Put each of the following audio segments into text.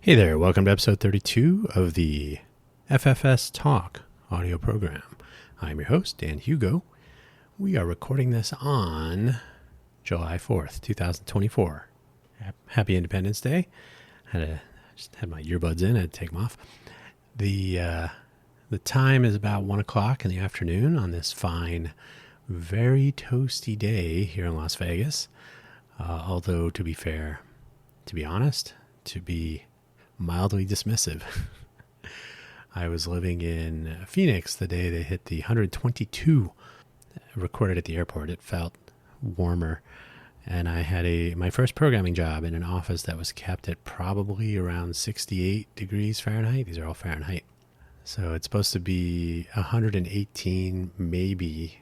Hey there, welcome to episode 32 of the FFS Talk audio program. I'm your host, Dan Hugo. We are recording this on July 4th, 2024. Happy Independence Day. Just had my earbuds in, I had to take them off. The time is about 1 o'clock in the afternoon on this fine, very toasty day here in Las Vegas. Although, to be fair, to be honest, to be mildly dismissive, I was living in Phoenix the day they hit the 122 recorded at the airport. It felt warmer, and I had my first programming job in an office that was kept at probably around 68 degrees Fahrenheit. These are all Fahrenheit. So it's supposed to be 118, maybe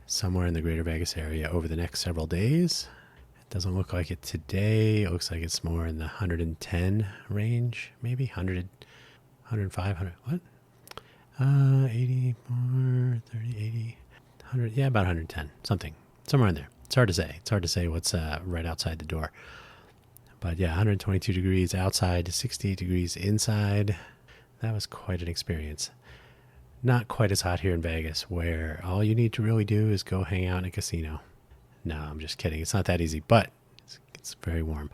somewhere in the greater Vegas area over the next several days. Doesn't look like it today. It looks like it's more in the 110 range, maybe 100, 105, 100, what? 80, more, 30, 80, 100, yeah, about 110, somewhere in there. It's hard to say. It's hard to say what's right outside the door. But yeah, 122 degrees outside, 68 degrees inside. That was quite an experience. Not quite as hot here in Vegas, where all you need to really do is go hang out in a casino. No, I'm just kidding. It's not that easy, but it's very warm.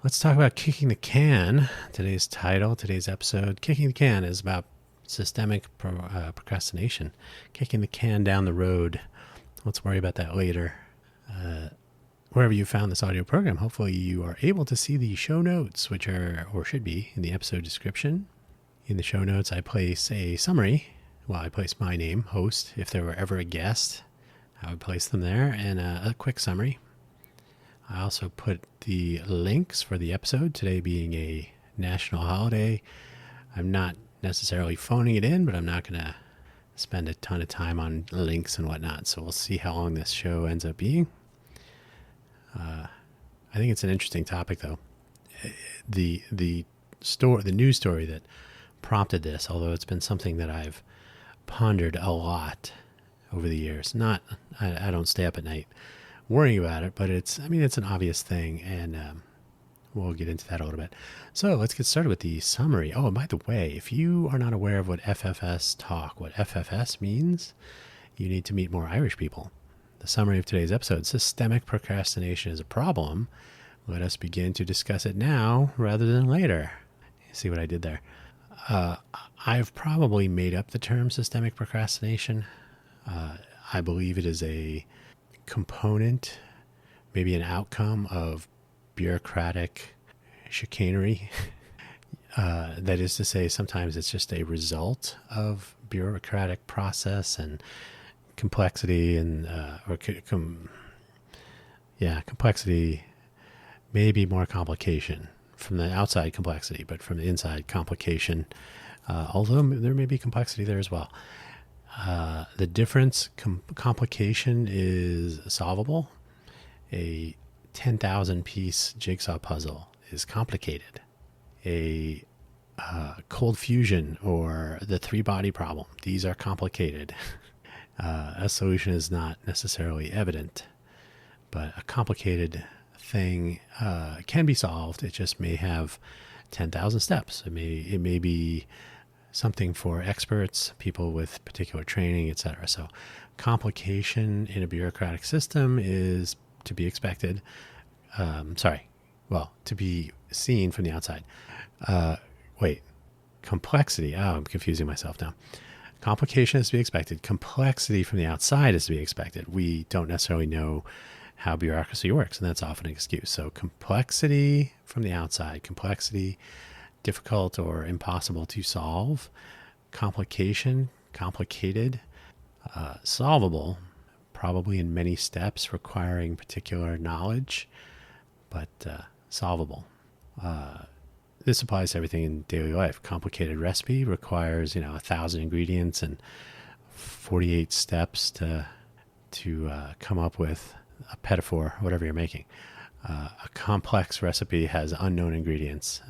Let's talk about kicking the can. Today's title, today's episode, Kicking the Can, is about systemic procrastination. Kicking the can down the road. Let's worry about that later. Wherever you found this audio program, hopefully you are able to see the show notes, which are, or should be, in the episode description. In the show notes, I place a summary. Well, I place my name, host, if there were ever a guest. I would place them there, and a quick summary. I also put the links for the episode, today being a national holiday. I'm not necessarily phoning it in, but I'm not going to spend a ton of time on links and whatnot, so we'll see how long this show ends up being. I think it's an interesting topic, though. The news story that prompted this, although it's been something that I've pondered a lot over the years. I don't stay up at night worrying about it, but it's an obvious thing, and we'll get into that a little bit. So let's get started with the summary. Oh, and by the way, if you are not aware of what FFS means, you need to meet more Irish people. The summary of today's episode: systemic procrastination is a problem. Let us begin to discuss it now rather than later. You see what I did there? I've probably made up the term systemic procrastination. I believe it is a component, maybe an outcome of bureaucratic chicanery. That is to say, sometimes it's just a result of bureaucratic process and complexity, and complexity, maybe more complication from the outside complexity, but from the inside complication. Although there may be complexity there as well. The difference, complication is solvable. A 10,000 piece jigsaw puzzle is complicated. A cold fusion or the 3-body problem, these are complicated. A solution is not necessarily evident, but a complicated thing can be solved. It just may have 10,000 steps. It may be something for experts, people with particular training, etc. So complication in a bureaucratic system is to be expected. To be seen from the outside. Complexity. Oh, I'm confusing myself now. Complication is to be expected. Complexity from the outside is to be expected. We don't necessarily know how bureaucracy works, and that's often an excuse. So complexity from the outside, complexity, difficult or impossible to solve. Complication, complicated, solvable, probably in many steps requiring particular knowledge, but solvable. This applies to everything in daily life. Complicated recipe requires 1,000 ingredients and 48 steps to come up with a pedophore, whatever you're making. A complex recipe has unknown ingredients.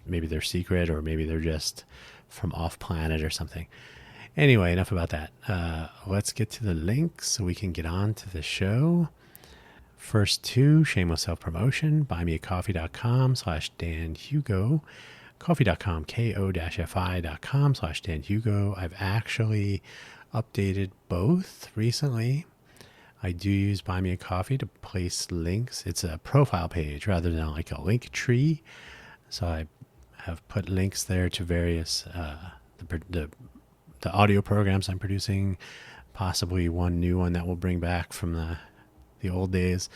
Maybe they're secret, or maybe they're just from off planet or something. Anyway, enough about that. Let's get to the links so we can get on to the show. First two, shameless self-promotion, buymeacoffee.com/danhugo, coffee.com, ko-fi.com/danhugo. I've actually updated both recently. I do use Buy Me a Coffee to place links. It's a profile page rather than like a link tree. So I have put links there to various the audio programs I'm producing, possibly one new one that we'll bring back from the old days.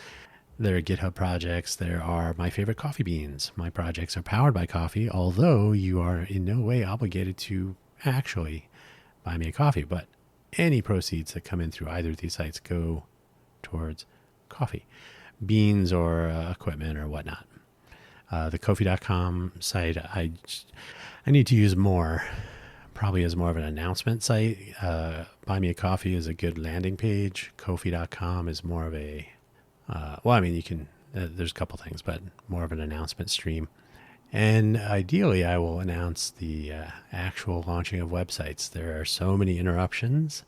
There are GitHub projects. There are my favorite coffee beans. My projects are powered by coffee, although you are in no way obligated to actually buy me a coffee. But any proceeds that come in through either of these sites go towards coffee, beans, or equipment or whatnot. The Ko-fi.com site, I need to use more, probably as more of an announcement site. Buy Me a Coffee is a good landing page. Ko-fi.com is more of a, you can, there's a couple things, but more of an announcement stream. And ideally, I will announce the actual launching of websites. There are so many interruptions,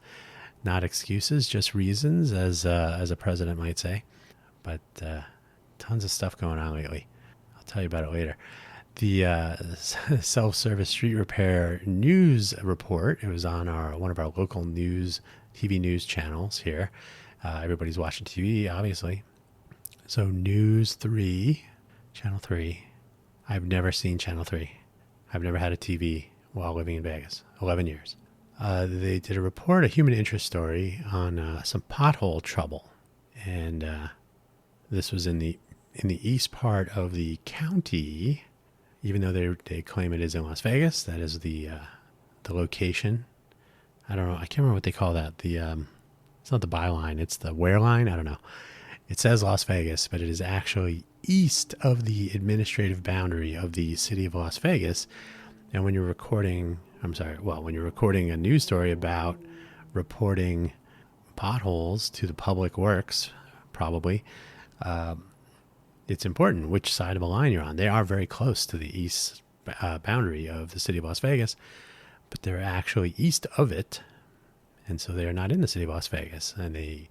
not excuses, just reasons, as a president might say. But tons of stuff going on lately. I'll tell you about it later. The self-service street repair news report. It was on one of our local TV news channels here. Everybody's watching TV, obviously. So News 3, Channel 3. I've never seen Channel 3. I've never had a TV while living in Vegas. 11 years. They did a human interest story on some pothole trouble, and this was in the east part of the county. Even though they claim it is in Las Vegas, that is the location. I don't know. I can't remember what they call that. It's not the byline. It's the where line. I don't know. It says Las Vegas, but it is actually east of the administrative boundary of the city of Las Vegas. And when you're recording a news story about reporting potholes to the public works, probably, it's important which side of the line you're on. They are very close to the east boundary of the city of Las Vegas, but they're actually east of it. And so they are not in the city of Las Vegas. And they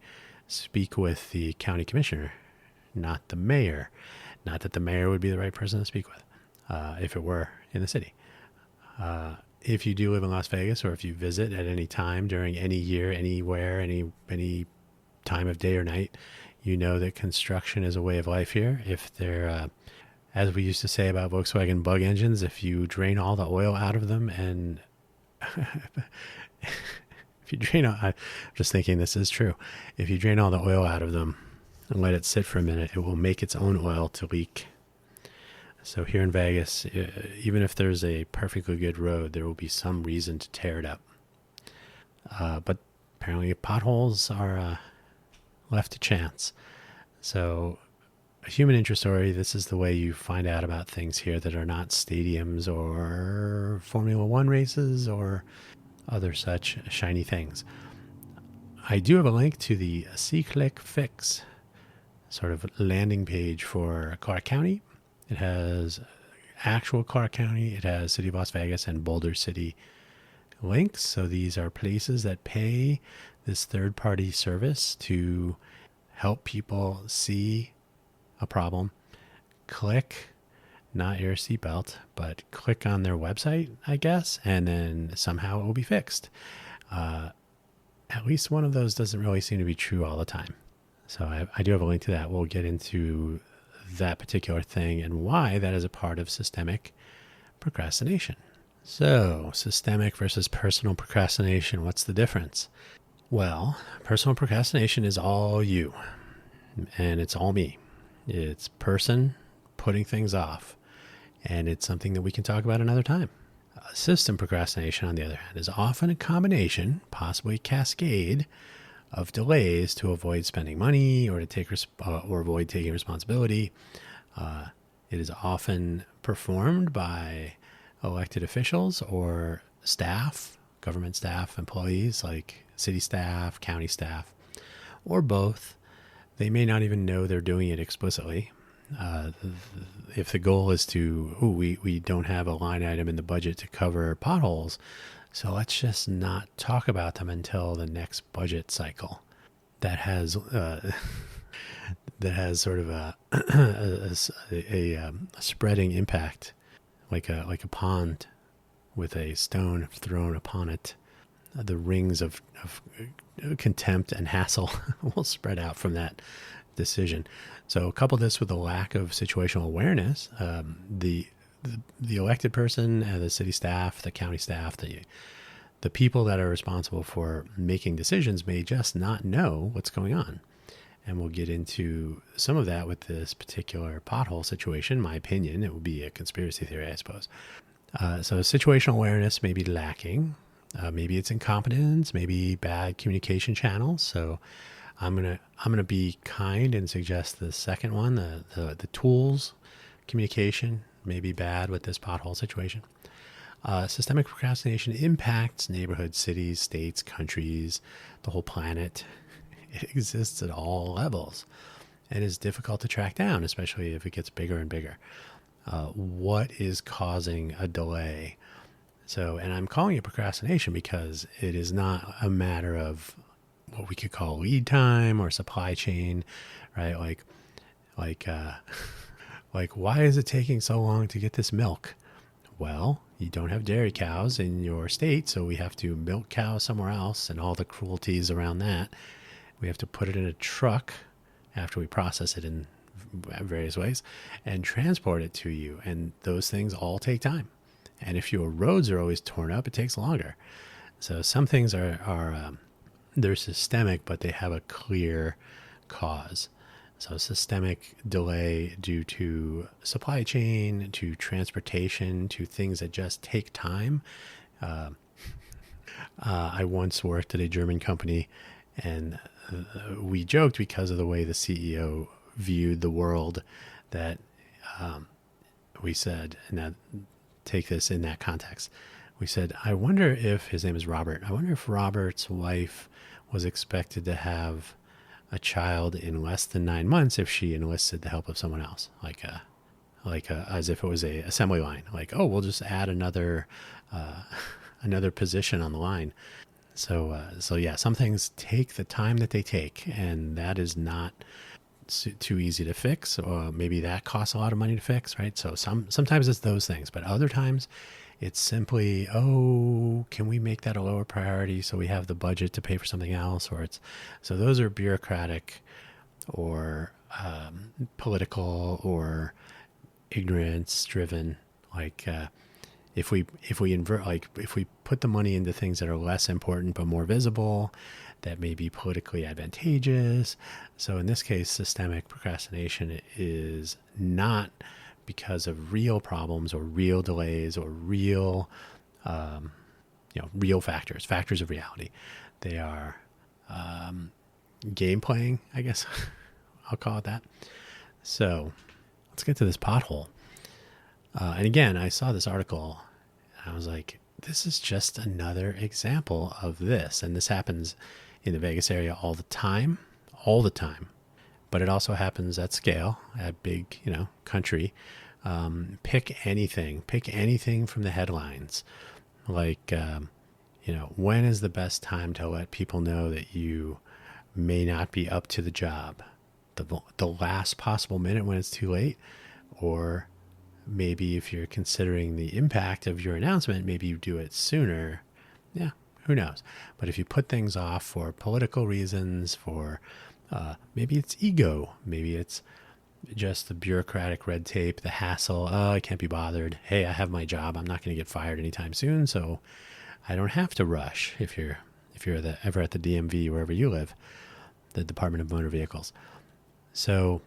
speak with the county commissioner, not the mayor. Not that the mayor would be the right person to speak with if it were in the city. If you do live in Las Vegas, or if you visit at any time during any year, anywhere, any time of day or night, you know that construction is a way of life here. If they're, as we used to say about Volkswagen bug engines, if you drain all the oil out of them and I'm just thinking this is true. If you drain all the oil out of them and let it sit for a minute, it will make its own oil to leak. So here in Vegas, even if there's a perfectly good road, there will be some reason to tear it up. But apparently potholes are left to chance. So a human interest story, this is the way you find out about things here that are not stadiums or Formula One races or other such shiny things. I do have a link to the C-Click Fix sort of landing page for Clark County. It has actual Clark County, it has City of Las Vegas and Boulder City links. So these are places that pay this third-party service to help people see a problem. Click, not your seatbelt, but click on their website, I guess, and then somehow it will be fixed. At least one of those doesn't really seem to be true all the time. So I do have a link to that. We'll get into that particular thing and why that is a part of systemic procrastination. So, systemic versus personal procrastination, what's the difference? Well, personal procrastination is all you, and it's all me. It's person putting things off, and it's something that we can talk about another time. System procrastination, on the other hand, is often a combination, possibly a cascade, of delays to avoid spending money or or avoid taking responsibility. It is often performed by elected officials or staff, government staff, employees like city staff, county staff, or both. They may not even know they're doing it explicitly. If the goal is we don't have a line item in the budget to cover potholes, so let's just not talk about them until the next budget cycle. That has that has sort of a spreading impact, like a pond with a stone thrown upon it. The rings of contempt and hassle will spread out from that decision. So couple this with a lack of situational awareness. The elected person, the city staff, the county staff, the people that are responsible for making decisions may just not know what's going on. And we'll get into some of that with this particular pothole situation. My opinion, it would be a conspiracy theory, I suppose. So situational awareness may be lacking. Maybe it's incompetence, maybe bad communication channels. So I'm gonna be kind and suggest the second one, the tools communication may be bad with this pothole situation. Systemic procrastination impacts neighborhoods, cities, states, countries, the whole planet. It exists at all levels and is difficult to track down, especially if it gets bigger and bigger. What is causing a delay? So, and I'm calling it procrastination because it is not a matter of what we could call lead time or supply chain, right? Like, why is it taking so long to get this milk? Well, you don't have dairy cows in your state, so we have to milk cows somewhere else and all the cruelties around that. We have to put it in a truck after we process it in various ways and transport it to you. And those things all take time. And if your roads are always torn up, it takes longer. So some things are they're systemic, but they have a clear cause. So systemic delay due to supply chain, to transportation, to things that just take time. I once worked at a German company, and we joked because of the way the CEO viewed the world that we said, and that take this in that context. We said, I wonder if, his name is Robert, I wonder if Robert's wife was expected to have a child in less than 9 months if she enlisted the help of someone else, as if it was a assembly line. Like, oh, we'll just add another position on the line. So yeah, some things take the time that they take, and that is not too easy to fix, or maybe that costs a lot of money to fix, right? So sometimes it's those things, but other times it's simply, oh, can we make that a lower priority so we have the budget to pay for something else? So those are bureaucratic or political or ignorance driven. Like if we put the money into things that are less important but more visible, that may be politically advantageous. So in this case, systemic procrastination is not because of real problems or real delays or real factors of reality. They are game playing, I guess. I'll call it that. So let's get to this pothole. And again, I saw this article and I was like, this is just another example of this. And this happens in the Vegas area all the time. But it also happens at scale, at big, country. Pick anything from the headlines. Like, when is the best time to let people know that you may not be up to the job? The last possible minute when it's too late? Or maybe if you're considering the impact of your announcement, maybe you do it sooner. Yeah, who knows? But if you put things off for political reasons, for maybe it's ego, maybe it's just the bureaucratic red tape, the hassle. Oh, I can't be bothered. Hey, I have my job. I'm not going to get fired anytime soon, so I don't have to rush. If you're ever at the DMV, wherever you live, the Department of Motor Vehicles. So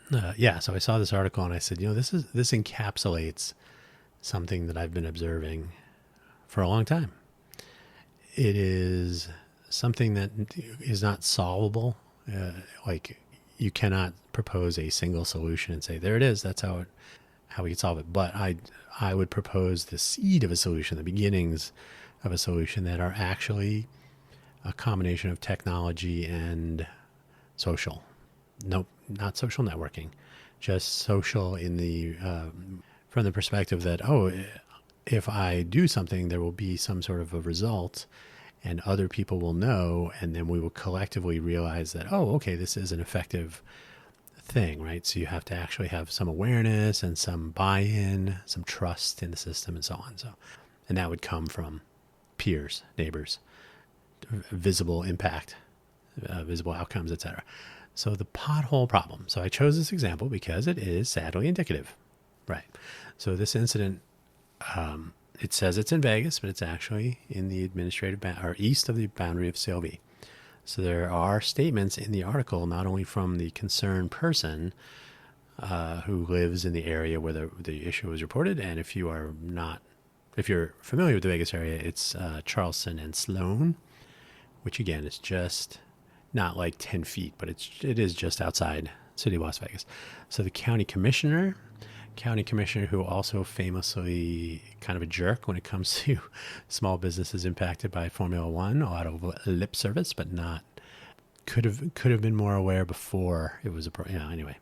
so I saw this article and I said, this encapsulates something that I've been observing for a long time. It is something that is not solvable. You cannot propose a single solution and say, there it is, that's how we can solve it. But I would propose the seed of a solution, the beginnings of a solution that are actually a combination of technology and social. Nope, not social networking, just social in the from the perspective that, if I do something, there will be some sort of a result and other people will know, and then we will collectively realize that, okay, this is an effective thing, right? So you have to actually have some awareness and some buy-in, some trust in the system and so on. So, and that would come from peers, neighbors, visible impact, visible outcomes, etc. So the pothole problem. So I chose this example because it is sadly indicative, right? So this incident, it says it's in Vegas, but it's actually in the administrative or east of the boundary of CLV. So there are statements in the article, not only from the concerned person who lives in the area where the issue was reported, and if you're familiar with the Vegas area, it's Charleston and Sloan, which again is just not like 10 feet, but it is just outside city of Las Vegas. So the county commissioner who also famously kind of a jerk when it comes to small businesses impacted by Formula One, a lot of lip service, but not could have been more aware before it was anyway.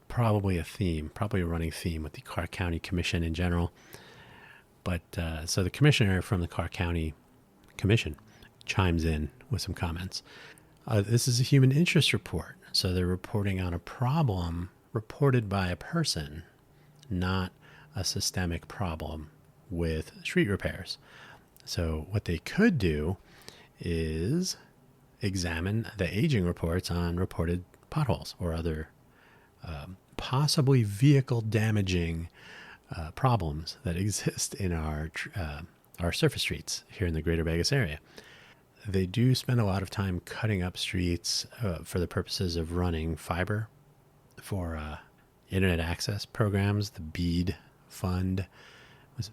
Probably a running theme with the Clark County Commission in general. But so the commissioner from the Clark County Commission chimes in with some comments. This is a human interest report. So they're reporting on a problem reported by a person, not a systemic problem with street repairs. So what they could do is examine the aging reports on reported potholes or other possibly vehicle damaging problems that exist in our surface streets here in the greater Vegas area. They do spend a lot of time cutting up streets for the purposes of running fiber for internet access programs. The BEAD fund was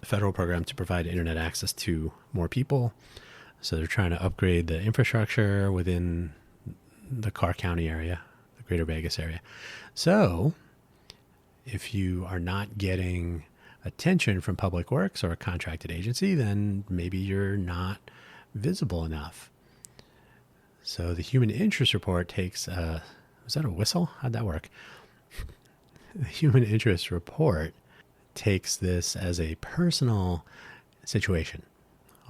a federal program to provide internet access to more people. So they're trying to upgrade the infrastructure within the Clark County area, the greater Vegas area. So if you are not getting attention from Public Works or a contracted agency, then maybe you're not visible enough. So the human interest report takes, was that a whistle? How'd that work? The human interest report takes this as a personal situation.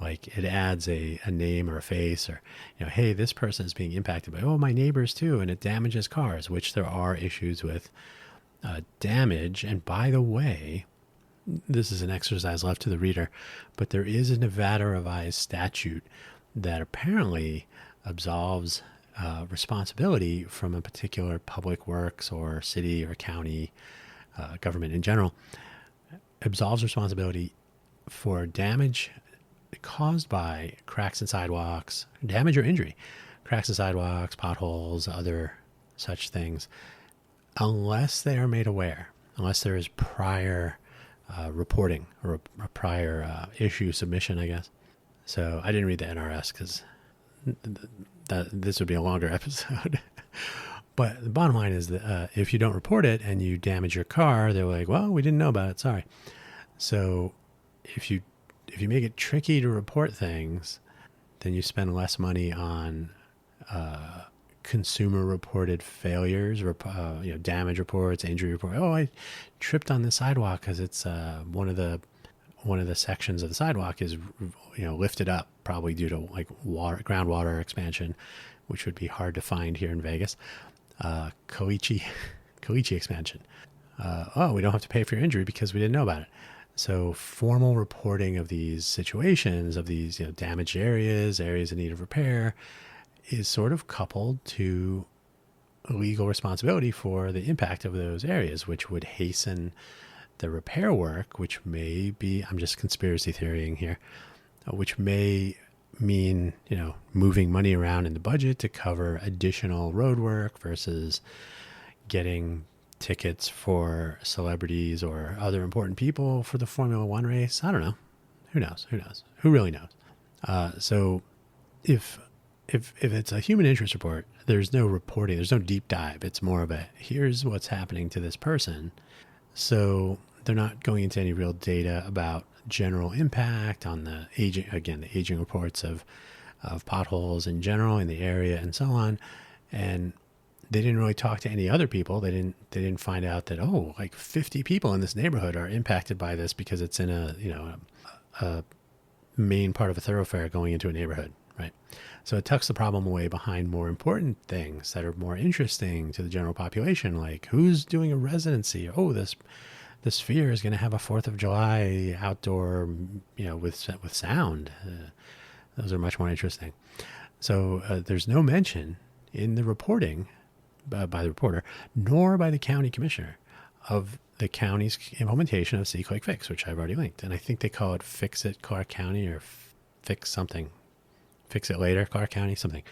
Like it adds a name or a face or, hey, this person is being impacted by, my neighbors too, and it damages cars, which there are issues with damage. And by the way, this is an exercise left to the reader, but there is a Nevada revised statute that apparently absolves responsibility from a particular public works or city or county government in general, absolves responsibility for damage caused by cracks in sidewalks, damage or injury, cracks in sidewalks, potholes, other such things, unless they are made aware, unless there is prior reporting or a prior issue submission, I guess. So I didn't read the NRS because this would be a longer episode. But the bottom line is that if you don't report it and you damage your car, they're like, well, we didn't know about it. Sorry. So if you make it tricky to report things, then you spend less money on consumer reported failures, damage reports, injury reports. Oh, I tripped on the sidewalk because it's one of the sections of the sidewalk is lifted up, probably due to like groundwater expansion, which would be hard to find here in Vegas. Caliche expansion. We don't have to pay for your injury because we didn't know about it. So formal reporting of these situations, of these damaged areas in need of repair, is sort of coupled to legal responsibility for the impact of those areas, which would hasten the repair work, which may be, I'm just conspiracy theorying here, which may mean, moving money around in the budget to cover additional road work versus getting tickets for celebrities or other important people for the Formula One race. I don't know. Who knows? Who really knows? So if it's a human interest report, there's no reporting, there's no deep dive. It's more of a, here's what's happening to this person. So they're not going into any real data about general impact on the aging reports of potholes in general in the area and so on. And they didn't really talk to any other people. They didn't find out that, like 50 people in this neighborhood are impacted by this because it's in a main part of a thoroughfare going into a neighborhood. right? So it tucks the problem away behind more important things that are more interesting to the general population, like who's doing a residency. Oh, this sphere is going to have a 4th of July outdoor, with sound. Those are much more interesting. So there's no mention in the reporting by the reporter, nor by the county commissioner, of the county's implementation of See Click Fix, which I've already linked. And I think they call it Fix It Clark County, or Fix something. Fix It Later Clark County, something.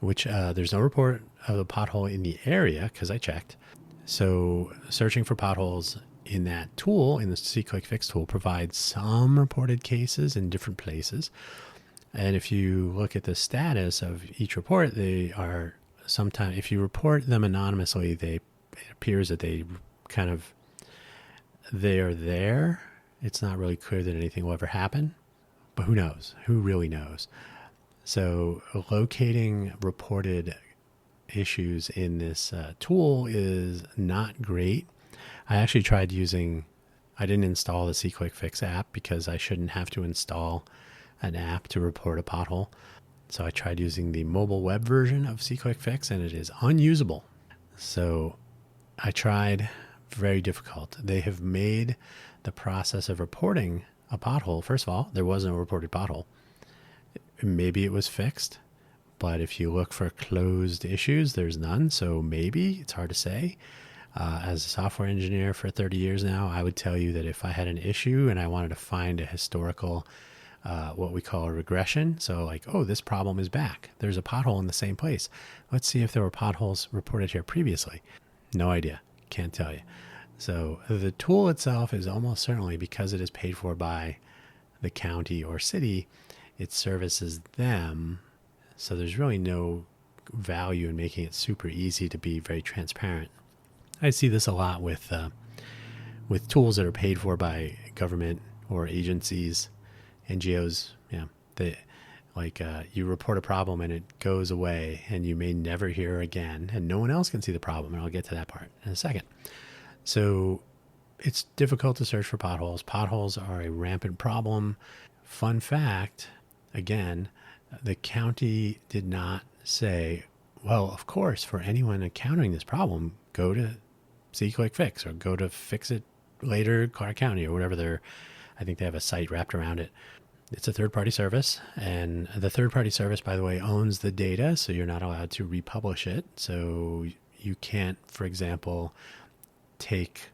Which there's no report of a pothole in the area, because I checked. So searching for potholes in that tool, in the See Click Fix tool, provides some reported cases in different places. And if you look at the status of each report, they are sometimes, if you report them anonymously, it appears that they are there. It's not really clear that anything will ever happen, but who knows? Who really knows? So locating reported issues in this tool is not great. I actually tried I didn't install the See Click Fix app because I shouldn't have to install an app to report a pothole. So I tried using the mobile web version of See Click Fix, and it is unusable. So I tried, very difficult. They have made the process of reporting a pothole. First of all, there wasn't a reported pothole. Maybe it was fixed, but if you look for closed issues, there's none. So maybe, it's hard to say. As a software engineer for 30 years now, I would tell you that if I had an issue and I wanted to find a historical, what we call a regression, so like, oh, this problem is back. There's a pothole in the same place. Let's see if there were potholes reported here previously. No idea. Can't tell you. So the tool itself is almost certainly, because it is paid for by the county or city, it services them. So there's really no value in making it super easy to be very transparent. I see this a lot with tools that are paid for by government or agencies, NGOs. You report a problem and it goes away and you may never hear again, and no one else can see the problem. And I'll get to that part in a second. So it's difficult to search for potholes. Potholes are a rampant problem. Fun fact, again, the county did not say, well, of course, for anyone encountering this problem, go to See Click Fix or go to Fix It Later Clark County or whatever I think they have a site wrapped around it. It's a third-party service, and the third-party service, by the way, owns the data, so you're not allowed to republish it. So you can't, for example, take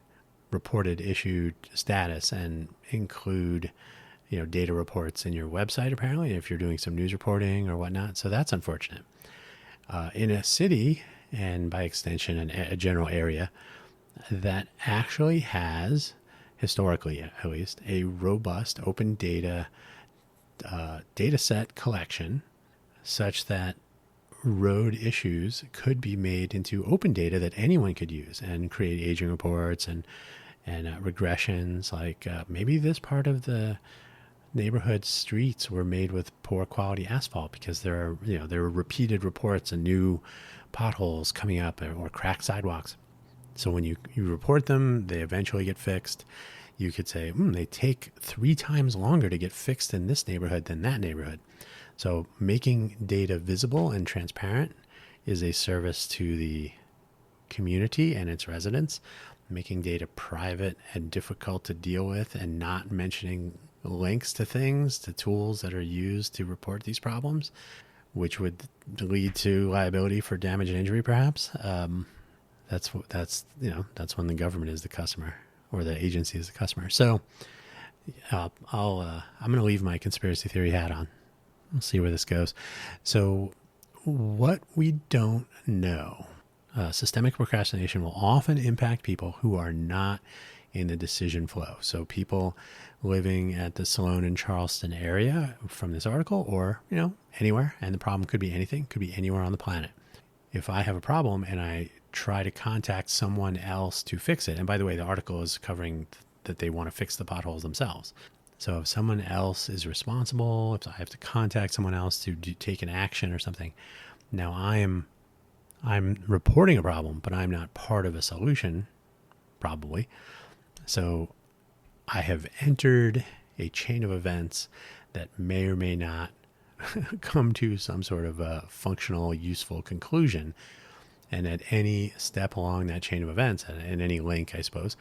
reported issued status and include data reports in your website, apparently, if you're doing some news reporting or whatnot. So that's unfortunate. In a city, and by extension, a general area that actually has, historically at least, a robust open data set collection such that road issues could be made into open data that anyone could use and create aging reports and regressions, like maybe this part of the neighborhood streets were made with poor quality asphalt because there are repeated reports and new potholes coming up or cracked sidewalks. So when you report them, they eventually get fixed. You could say, they take 3 times longer to get fixed in this neighborhood than that neighborhood. So making data visible and transparent is a service to the community and its residents. Making data private and difficult to deal with and not mentioning links to things, to tools that are used to report these problems, which would lead to liability for damage and injury, perhaps. That's when the government is the customer or the agency is the customer. So I'm going to leave my conspiracy theory hat on. We'll see where this goes. So what we don't know, systemic procrastination will often impact people who are not in the decision flow. So people living at the Sloan and Charleston area from this article, or, anywhere, and the problem could be anything, could be anywhere on the planet. If I have a problem and I try to contact someone else to fix it, and by the way, the article is covering that they want to fix the potholes themselves. So if someone else is responsible, if I have to contact someone else to take an action or something, now I'm reporting a problem, but I'm not part of a solution, probably. So I have entered a chain of events that may or may not come to some sort of a functional, useful conclusion. And at any step along that chain of events, and any link, I suppose,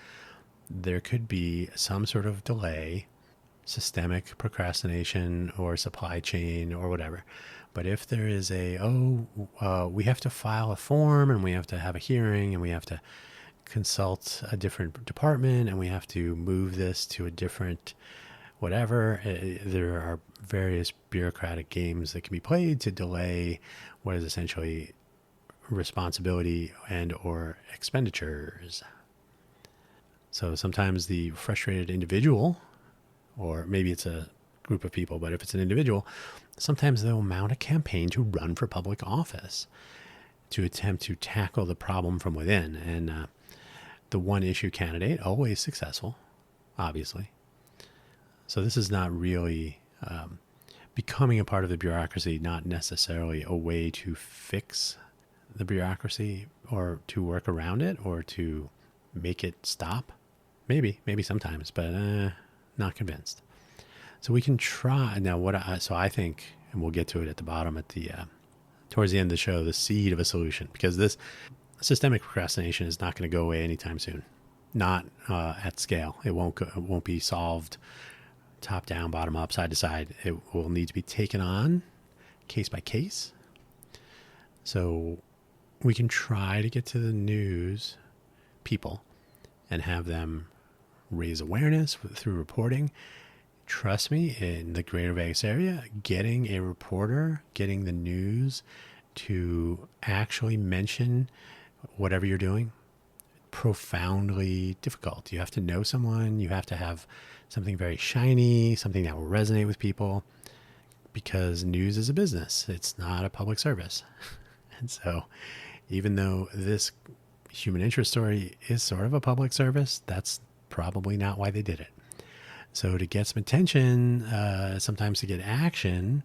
there could be some sort of delay, systemic procrastination or supply chain or whatever. But if there is we have to file a form and we have to have a hearing and we have to consult a different department and we have to move this to a different whatever, there are various bureaucratic games that can be played to delay what is essentially responsibility and or expenditures. So sometimes the frustrated individual, or maybe it's a group of people, but if it's an individual, sometimes they'll mount a campaign to run for public office to attempt to tackle the problem from within. And the one issue candidate, always successful, obviously. So this is not really becoming a part of the bureaucracy, not necessarily a way to fix the bureaucracy or to work around it or to make it stop. Maybe sometimes, but not convinced. So we can try now. I think, and we'll get to it at the bottom at the towards the end of the show, the seed of a solution, because this systemic procrastination is not going to go away anytime soon. Not at scale. It won't be solved top down, bottom up, side to side. It will need to be taken on case by case. So we can try to get to the news people and have them raise awareness through reporting. Trust me, in the greater Vegas area, getting a reporter, getting the news to actually mention whatever you're doing, profoundly difficult. You have to know someone, you have to have something very shiny, something that will resonate with people, because news is a business. It's not a public service. And so even though this human interest story is sort of a public service, that's probably not why they did it. So to get some attention, sometimes to get action,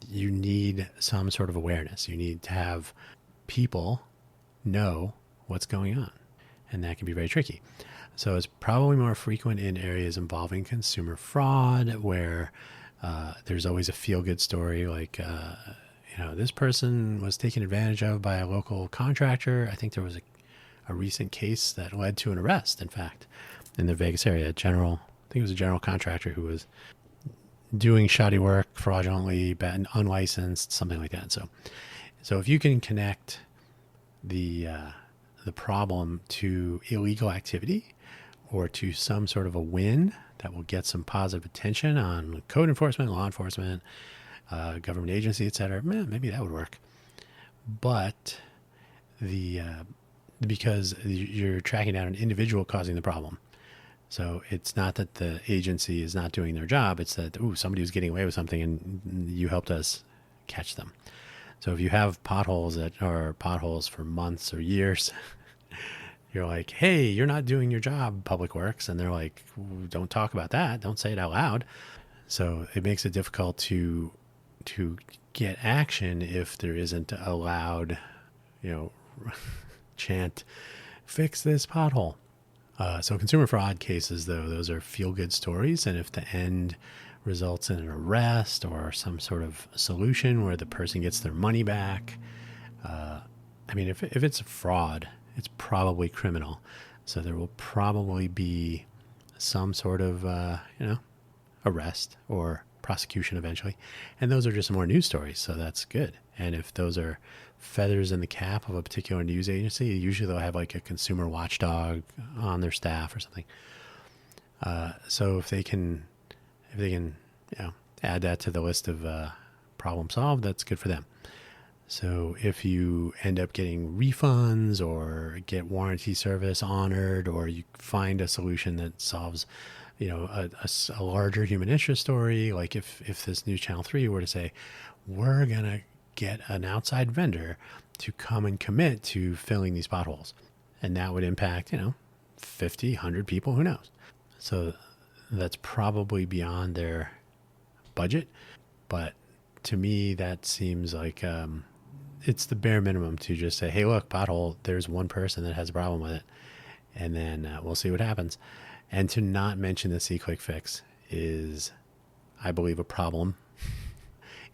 you need some sort of awareness. You need to have people know what's going on. And that can be very tricky. So it's probably more frequent in areas involving consumer fraud, where there's always a feel-good story like, this person was taken advantage of by a local contractor. I think there was a recent case that led to an arrest, in fact, in the Vegas area. I think it was a general contractor who was doing shoddy work, fraudulently, unlicensed, something like that. So if you can connect the problem to illegal activity or to some sort of a win that will get some positive attention on code enforcement, law enforcement, government agency, et cetera, maybe that would work. But because you're tracking down an individual causing the problem. So it's not that the agency is not doing their job. It's that, somebody was getting away with something and you helped us catch them. So if you have potholes that are potholes for months or years, you're like, hey, you're not doing your job, Public Works. And they're like, don't talk about that. Don't say it out loud. So it makes it difficult to get action if there isn't a loud, chant, fix this pothole. So consumer fraud cases, though, those are feel-good stories. And if the end results in an arrest or some sort of solution where the person gets their money back, if it's a fraud, it's probably criminal. So there will probably be some sort of, arrest or prosecution eventually. And those are just more news stories. So that's good. And if those are feathers in the cap of a particular news agency, usually they'll have like a consumer watchdog on their staff or something. So if they can, add that to the list of problem solved, that's good for them. So if you end up getting refunds or get warranty service honored, or you find a solution that solves, a larger human interest story, like if this new Channel 3 were to say, we're going to get an outside vendor to come and commit to filling these potholes. And that would impact, 50, 100 people, who knows? So that's probably beyond their budget. But to me, that seems like it's the bare minimum to just say, hey, look, pothole, there's one person that has a problem with it. And then we'll see what happens. And to not mention the C-click fix is, I believe, a problem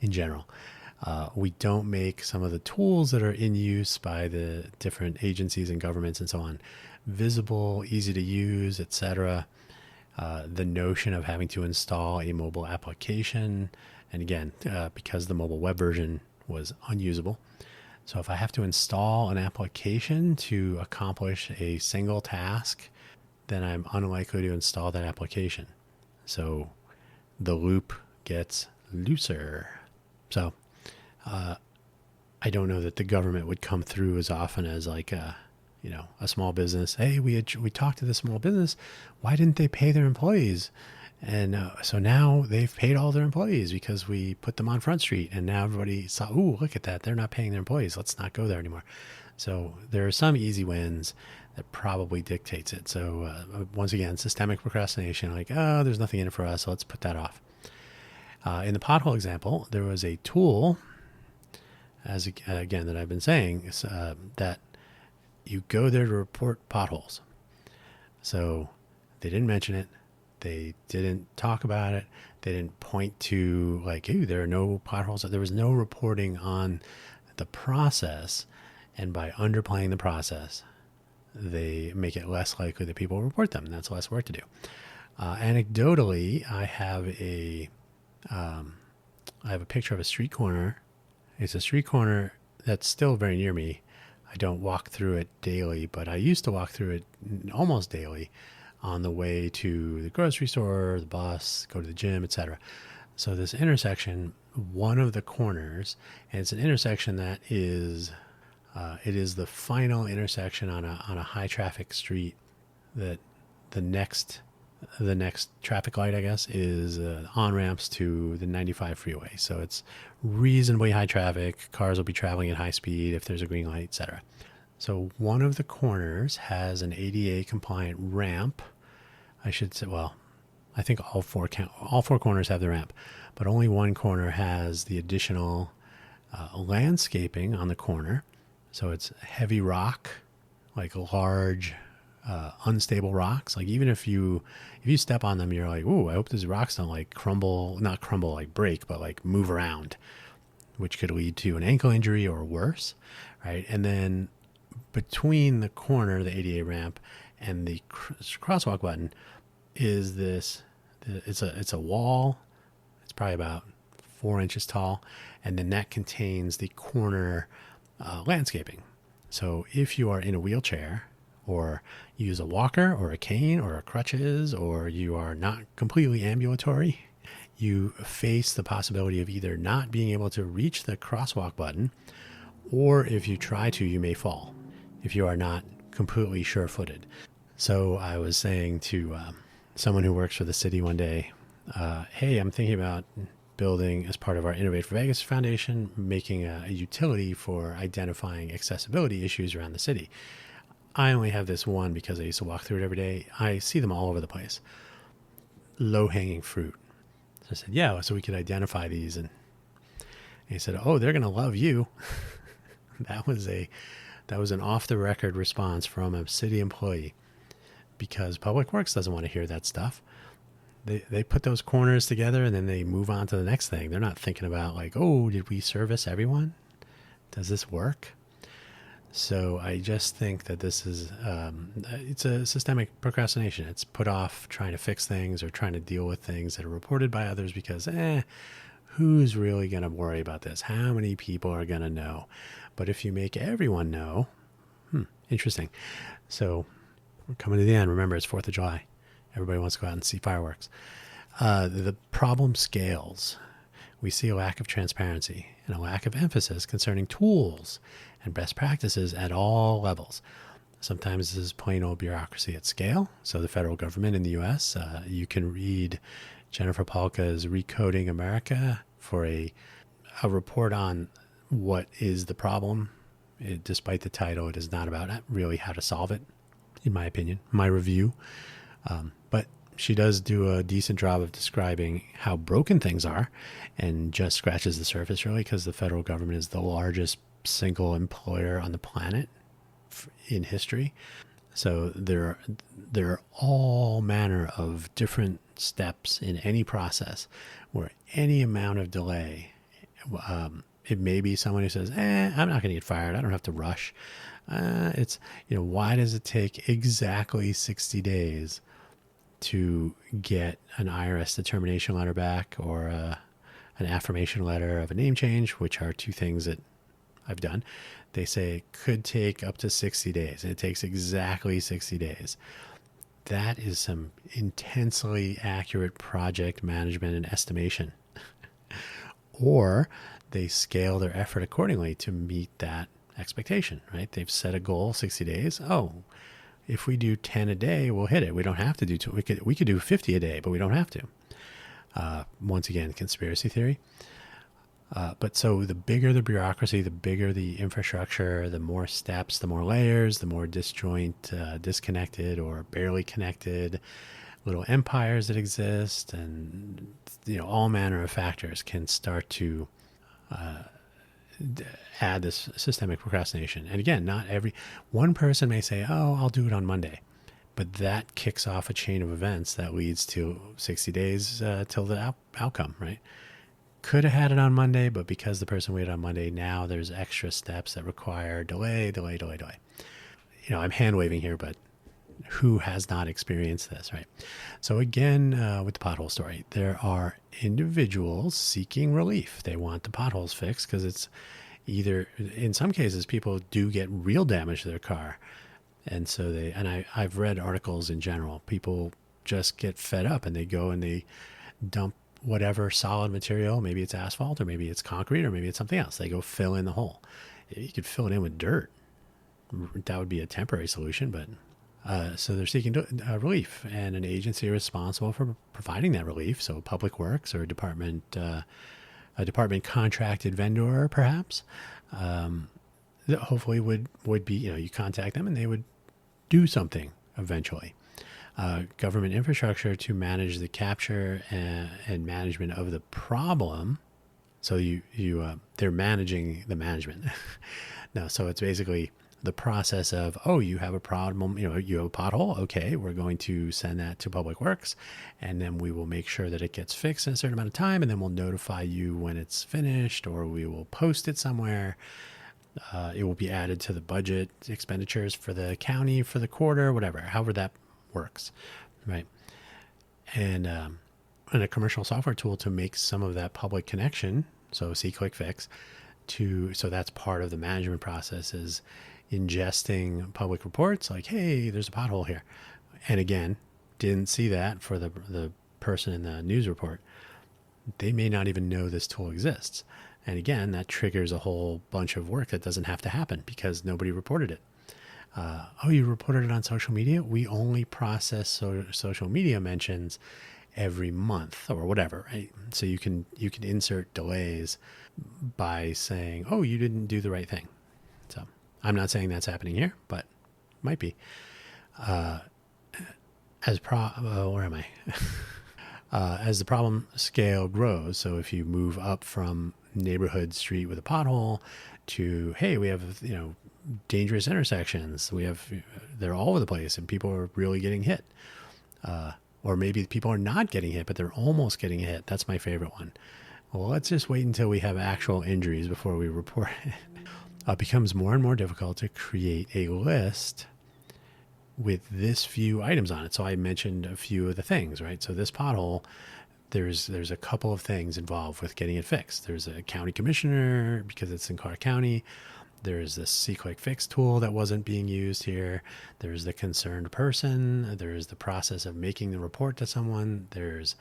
in general. We don't make some of the tools that are in use by the different agencies and governments and so on visible, easy to use, etc. The notion of having to install a mobile application, and again, because the mobile web version was unusable. So if I have to install an application to accomplish a single task, then I'm unlikely to install that application. So the loop gets looser. So I don't know that the government would come through as often as like a small business. Hey, we talked to the small business. Why didn't they pay their employees? And so now they've paid all their employees because we put them on Front Street. And now everybody saw, ooh, look at that. They're not paying their employees. Let's not go there anymore. So there are some easy wins that probably dictates it. So once again, systemic procrastination, like, oh, there's nothing in it for us, so let's put that off. In the pothole example, there was a tool, as again, that I've been saying, that you go there to report potholes. So they didn't mention it. They didn't talk about it. They didn't point to like, ooh, there are no potholes. There was no reporting on the process. And by underplaying the process, they make it less likely that people report them. And that's less work to do. Anecdotally, I have a picture of a street corner. It's a street corner that's still very near me. I don't walk through it daily, but I used to walk through it almost daily on the way to the grocery store, the bus, go to the gym, etc. So this intersection, one of the corners, and it's an intersection that is, it is the final intersection on a high traffic street that the next traffic light, I guess, is on-ramps to the 95 freeway. So it's reasonably high traffic. Cars will be traveling at high speed if there's a green light, etc. So one of the corners has an ADA compliant ramp. I should say, well, I think all four corners have the ramp, but only one corner has the additional landscaping on the corner. So it's heavy rock, like large, unstable rocks. Like even if you step on them, you're like, ooh, I hope these rocks don't like not crumble, like break, but like move around, which could lead to an ankle injury or worse, right? And then between the corner, the ADA ramp, and the crosswalk button is this. It's a wall. It's probably about 4 inches tall, and then that contains the corner landscaping. So if you are in a wheelchair, or use a walker or a cane or a crutches, or you are not completely ambulatory, you face the possibility of either not being able to reach the crosswalk button, or if you try to, you may fall if you are not completely sure-footed. So I was saying to someone who works for the city one day, hey, I'm thinking about building, as part of our Innovate for Vegas Foundation, making a utility for identifying accessibility issues around the city. I only have this one because I used to walk through it every day. I see them all over the place. Low-hanging fruit. So I said, yeah, so we could identify these. And he said, oh, they're going to love you. That was an off-the-record response from a city employee, because Public Works doesn't want to hear that stuff. They put those corners together and then they move on to the next thing. They're not thinking about like, oh, did we service everyone? Does this work? So I just think that this is, it's a systemic procrastination. It's put off trying to fix things or trying to deal with things that are reported by others because, who's really going to worry about this? How many people are going to know? But if you make everyone know, interesting. So we're coming to the end. Remember, it's 4th of July. Everybody wants to go out and see fireworks. The problem scales. We see a lack of transparency and a lack of emphasis concerning tools and best practices at all levels. Sometimes this is plain old bureaucracy at scale. So the federal government in the U.S., you can read Jennifer Palka's Recoding America for a report on what is the problem. Despite the title, it is not about really how to solve it, in my opinion, my review. But she does do a decent job of describing how broken things are, and just scratches the surface, really, because the federal government is the largest single employer on the planet in history. So there are all manner of different steps in any process where any amount of delay It may be someone who says, I'm not going to get fired. I don't have to rush. It's, why does it take exactly 60 days to get an IRS determination letter back, or an affirmation letter of a name change, which are two things that I've done? They say it could take up to 60 days, and it takes exactly 60 days. That is some intensely accurate project management and estimation. Or they scale their effort accordingly to meet that expectation, right? They've set a goal, 60 days. Oh, if we do 10 a day, we'll hit it. We don't have to do 2. We could do 50 a day, but we don't have to. Once again, conspiracy theory. But so the bigger the bureaucracy, the bigger the infrastructure, the more steps, the more layers, the more disjoint, disconnected or barely connected little empires that exist, and all manner of factors can start to add this systemic procrastination. And again, not one person may say, oh, I'll do it on Monday, but that kicks off a chain of events that leads to 60 days till the outcome, right? Could have had it on Monday, but because the person waited on Monday, now there's extra steps that require delay. I'm hand waving here, but who has not experienced this, right? So again, with the pothole story, there are individuals seeking relief. They want the potholes fixed because it's either, in some cases, people do get real damage to their car. And so I've read articles in general, people just get fed up and they go and they dump whatever solid material, maybe it's asphalt or maybe it's concrete or maybe it's something else. They go fill in the hole. You could fill it in with dirt. That would be a temporary solution, but so they're seeking relief, and an agency responsible for providing that relief, so Public Works or a department contracted vendor, perhaps, that hopefully would be, you contact them and they would do something eventually. Government infrastructure to manage the capture and management of the problem. So they're managing the management. No, so it's basically the process of, you have a problem, you have a pothole. Okay, we're going to send that to Public Works, and then we will make sure that it gets fixed in a certain amount of time, and then we'll notify you when it's finished, or we will post it somewhere. It will be added to the budget expenditures for the county for the quarter, whatever, however that works, right? And a commercial software tool to make some of that public connection, so see, click, fix, so that's part of the management process, is ingesting public reports like, hey, there's a pothole here. And again, didn't see that for the person in the news report. They may not even know this tool exists. And again, that triggers a whole bunch of work that doesn't have to happen because nobody reported it. You reported it on social media? We only process social media mentions every month or whatever, right? So you can insert delays by saying, you didn't do the right thing. So I'm not saying that's happening here, but might be. Where am I? As the problem scale grows, so if you move up from neighborhood street with a pothole to, hey, we have, dangerous intersections. They're all over the place and people are really getting hit. Or maybe people are not getting hit, but they're almost getting hit. That's my favorite one. Well, let's just wait until we have actual injuries before we report it. It becomes more and more difficult to create a list with this few items on it. So I mentioned a few of the things, right? So this pothole, there's a couple of things involved with getting it fixed. There's a county commissioner because it's in Carter County. There's this see, click, fix tool that wasn't being used here. There's the concerned person. There's the process of making the report to someone. There's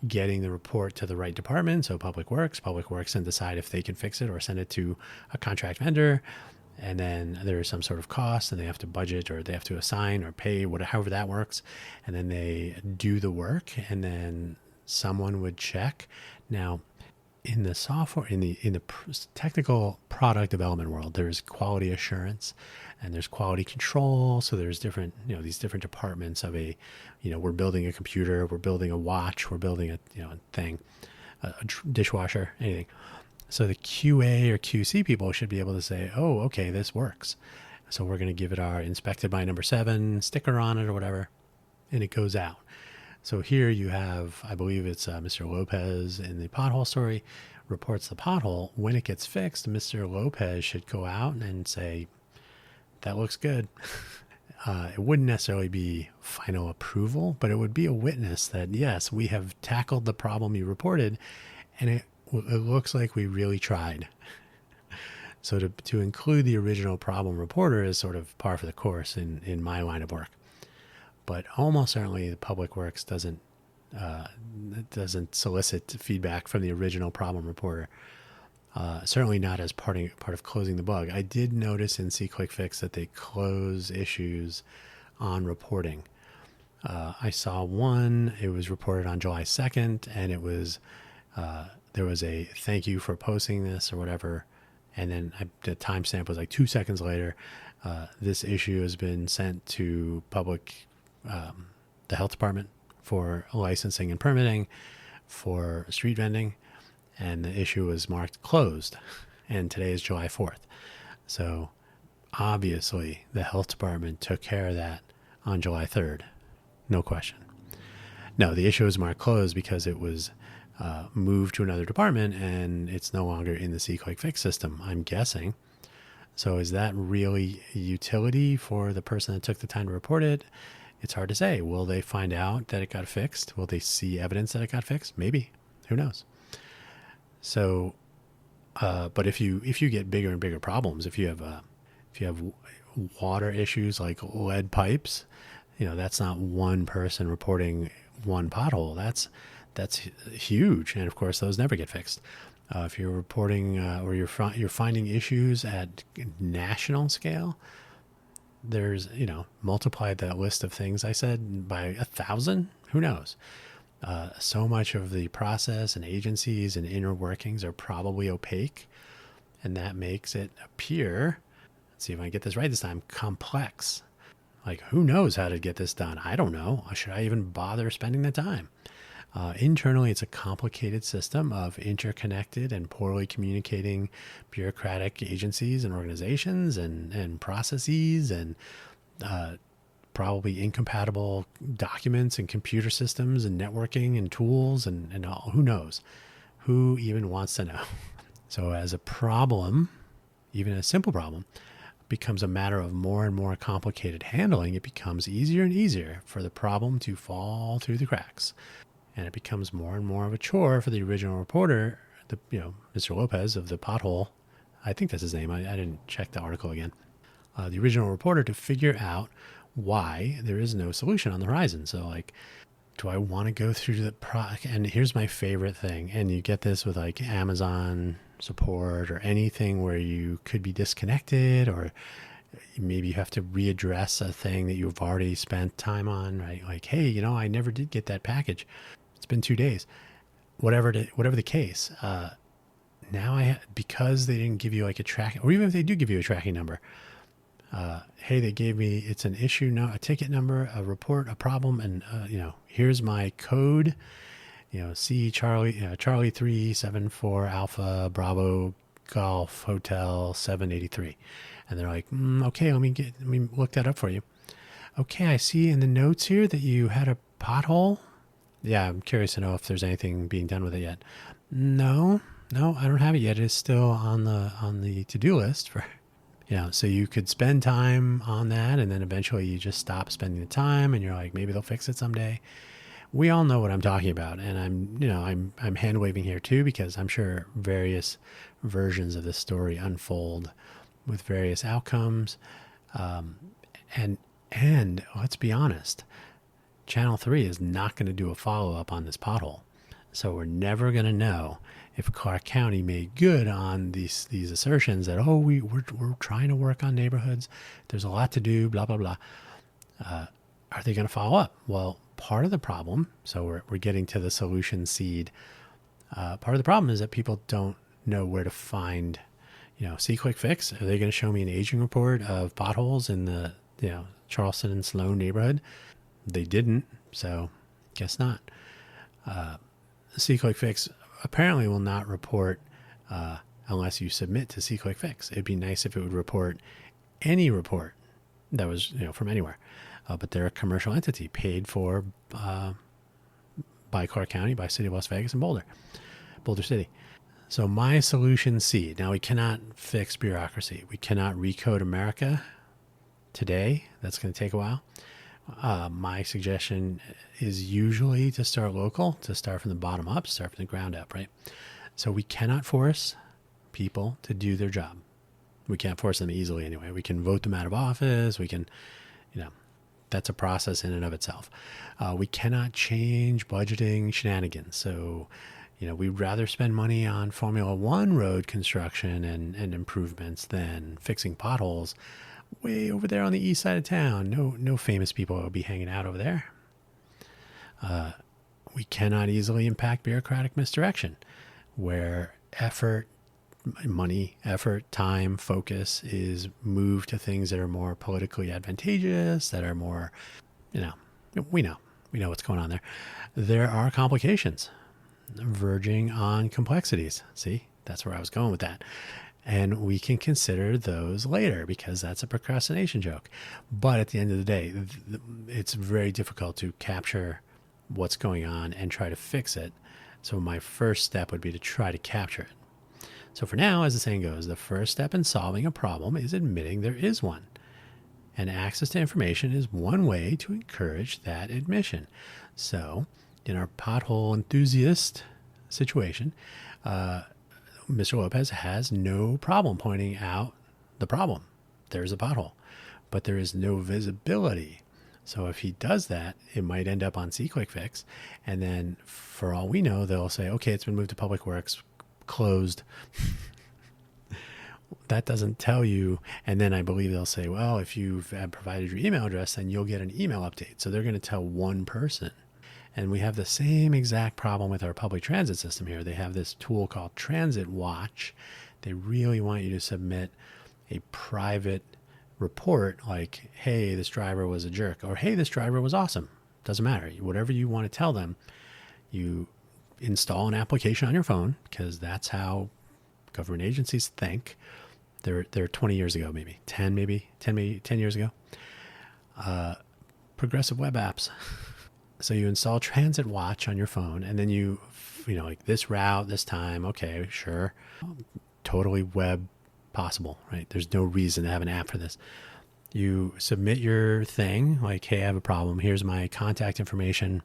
getting the report to the right department. So Public Works can decide if they can fix it or send it to a contract vendor. And then there's some sort of cost and they have to budget or they have to assign or pay, however that works. And then they do the work and then someone would check. Now, in the software, in the technical product development world, there's quality assurance and there's quality control. So there's different, these different departments of we're building a computer, we're building a watch, we're building a thing, a dishwasher, anything. So the QA or QC people should be able to say, oh, okay, this works. So we're going to give it our inspected by number 7 sticker on it or whatever, and it goes out. So here you have, I believe it's Mr. Lopez in the pothole story, reports the pothole. When it gets fixed, Mr. Lopez should go out and say, that looks good. It wouldn't necessarily be final approval, but it would be a witness that, yes, we have tackled the problem you reported, and it looks like we really tried. So to include the original problem reporter is sort of par for the course in my line of work. But almost certainly the public works doesn't solicit feedback from the original problem reporter. Certainly not as part of closing the bug. I did notice in SeeClickFix that they close issues on reporting. I saw one, it was reported on July 2nd, and it was there was a thank you for posting this or whatever. And then the timestamp was like 2 seconds later. This issue has been sent to the health department for licensing and permitting for street vending, and the issue was marked closed. And today is July 4th. So obviously the health department took care of that on July 3rd. No question. No, the issue was marked closed because it was moved to another department and it's no longer in the SeeClickFix system, I'm guessing. So is that really utility for the person that took the time to report it? It's hard to say. Will they find out that it got fixed? Will they see evidence that it got fixed? Maybe. Who knows? So, but if you get bigger and bigger problems, if you have water issues like lead pipes, that's not one person reporting one pothole. That's huge, and of course those never get fixed. If you're reporting or you're finding issues at national scale, there's multiply that list of things I said by 1,000. Who knows? So much of the process and agencies and inner workings are probably opaque, and that makes it appear, let's see if I can get this right this time, complex. Like, who knows how to get this done? I don't know. Should I even bother spending the time? Internally, it's a complicated system of interconnected and poorly communicating bureaucratic agencies and organizations and processes and probably incompatible documents and computer systems and networking and tools and all. Who knows? Who even wants to know? So as a problem, even a simple problem, becomes a matter of more and more complicated handling, it becomes easier and easier for the problem to fall through the cracks. And it becomes more and more of a chore for the original reporter, Mr. Lopez of the pothole. I think that's his name. I didn't check the article again. The original reporter to figure out why there is no solution on the horizon. So like, do I want to go through the and here's my favorite thing. And you get this with like Amazon support or anything where you could be disconnected, or maybe you have to readdress a thing that you've already spent time on, right? Like, hey, I never did get that package. It's been 2 days. Whatever the case. Now because they didn't give you like a tracking, or even if they do give you a tracking number, hey, they gave me, it's an issue, a ticket number, a report, a problem, and here's my code, C Charlie 374 Alpha Bravo Golf Hotel 783. And they're like, okay, let me look that up for you. Okay, I see in the notes here that you had a pothole. Yeah, I'm curious to know if there's anything being done with it yet. No, I don't have it yet. It is still on the to-do list for, so you could spend time on that, and then eventually you just stop spending the time, and you're like, maybe they'll fix it someday. We all know what I'm talking about, and I'm hand waving here too, because I'm sure various versions of this story unfold with various outcomes, and let's be honest, Channel 3 is not going to do a follow-up on this pothole. So we're never going to know if Clark County made good on these assertions that, we're trying to work on neighborhoods, there's a lot to do, blah, blah, blah. Are they going to follow up? Well, part of the problem, so we're getting to the solution seed, part of the problem is that people don't know where to find, SeeClickFix. Are they going to show me an aging report of potholes in the Charleston and Sloan neighborhood? They didn't, so guess not. SeeClickFix apparently will not report unless you submit to SeeClickFix. It'd be nice if it would report any report that was from anywhere, but they're a commercial entity paid for by Clark County, by City of Las Vegas, and Boulder City. So my solution C. Now, we cannot fix bureaucracy. We cannot recode America today. That's going to take a while. My suggestion is usually to start local, to start from the bottom up, start from the ground up, right? So we cannot force people to do their job. We can't force them easily anyway. We can vote them out of office. We can, that's a process in and of itself. We cannot change budgeting shenanigans. So, we'd rather spend money on Formula One road construction and improvements than fixing potholes way over there on the east side of town. No famous people will be hanging out over there. We cannot easily impact bureaucratic misdirection, where money, effort, time, focus is moved to things that are more politically advantageous, that are more, we know what's going on there. There are complications verging on complexities. See, that's where I was going with that. And we can consider those later because that's a procrastination joke. But at the end of the day, it's very difficult to capture what's going on and try to fix it. So my first step would be to try to capture it. So for now, as the saying goes, the first step in solving a problem is admitting there is one. And access to information is one way to encourage that admission. So in our pothole enthusiast situation, Mr. Lopez has no problem pointing out the problem. There's a pothole, but there is no visibility. So if he does that, it might end up on C-Click-Fix. And then for all we know, they'll say, okay, it's been moved to Public Works, closed. That doesn't tell you. And then I believe they'll say, well, if you've provided your email address, then you'll get an email update. So they're going to tell one person. And we have the same exact problem with our public transit system here. They have this tool called Transit Watch. They really want you to submit a private report like, hey, this driver was a jerk, or hey, this driver was awesome. Doesn't matter. Whatever you want to tell them, you install an application on your phone, because that's how government agencies think. They're 20 years ago, maybe 10 years ago. Progressive web apps. So you install Transit Watch on your phone, and then you like this route, this time. Okay, sure. Totally web possible, right? There's no reason to have an app for this. You submit your thing like, hey, I have a problem. Here's my contact information.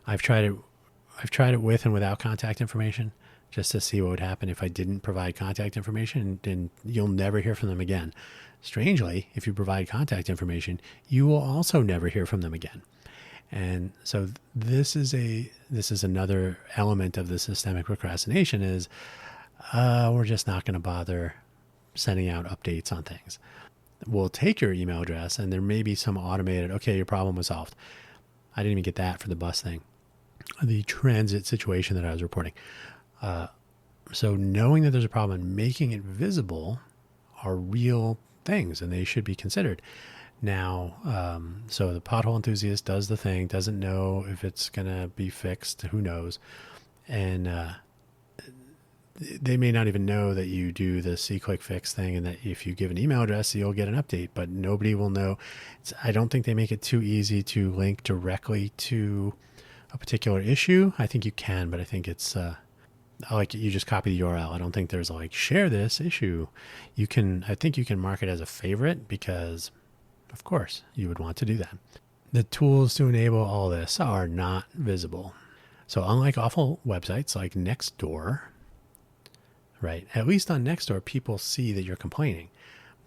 I've tried it with and without contact information just to see what would happen if I didn't provide contact information, and you'll never hear from them again. Strangely, if you provide contact information, you will also never hear from them again. And so this is another element of the systemic procrastination is we're just not going to bother sending out updates on things. We'll take your email address, and there may be some automated, okay, your problem was solved. I didn't even get that for the bus thing, the transit situation that I was reporting. So knowing that there's a problem and making it visible are real things, and they should be considered. Now, so the pothole enthusiast does the thing, doesn't know if it's going to be fixed, who knows. And they may not even know that you do the C-Click-Fix thing, and that if you give an email address, you'll get an update, but nobody will know. I don't think they make it too easy to link directly to a particular issue. I think you can, but I think it's like you just copy the URL. I don't think there's like share this issue. I think you can mark it as a favorite, because of course you would want to do that. The tools to enable all this are not visible. So unlike awful websites like Nextdoor, right? At least on Nextdoor, people see that you're complaining,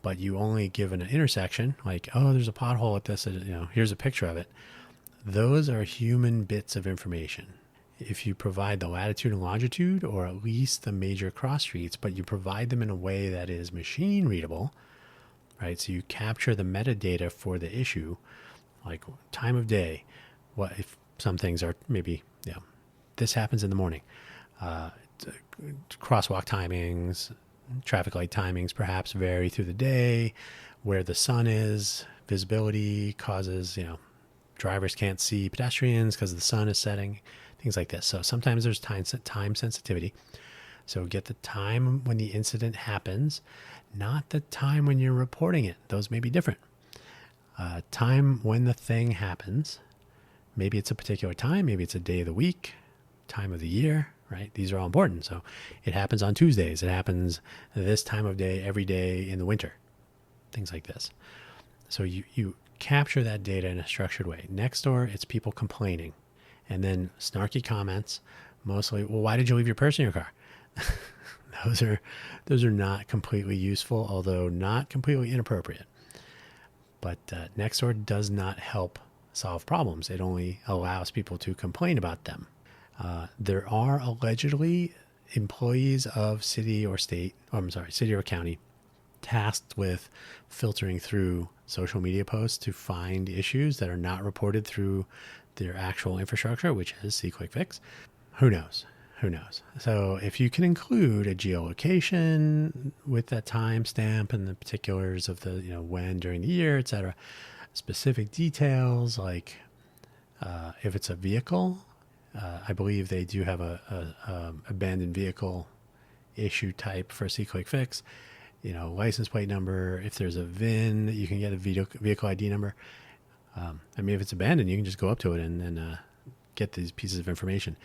but you only give an intersection like, oh, there's a pothole at this, here's a picture of it. Those are human bits of information. If you provide the latitude and longitude, or at least the major cross streets, but you provide them in a way that is machine readable, right? So you capture the metadata for the issue, like time of day. What if some things are maybe, this happens in the morning. Crosswalk timings, traffic light timings perhaps vary through the day. Where the sun is, visibility causes, drivers can't see pedestrians because the sun is setting, things like this. So sometimes there's time sensitivity. So get the time when the incident happens, not the time when you're reporting it. Those may be different. Time when the thing happens Maybe it's a particular time, maybe it's a day of the week, time of the year, right? These are all important. So it happens on Tuesdays. It happens this time of day every day in the winter, things like this. So you capture that data in a structured way. Nextdoor, it's people complaining. And then snarky comments, mostly, well, why did you leave your purse in your car? Those are not completely useful, although not completely inappropriate. But Nextdoor does not help solve problems. It only allows people to complain about them. There are allegedly employees of city or county tasked with filtering through social media posts to find issues that are not reported through their actual infrastructure, which is SeeQuickFix. Who knows? So if you can include a geolocation with that timestamp and the particulars of the, when during the year, etc., specific details like if it's a vehicle, I believe they do have a abandoned vehicle issue type for SeeQuickFix. License plate number. If there's a VIN, you can get a vehicle ID number. If it's abandoned, you can just go up to it and get these pieces of information.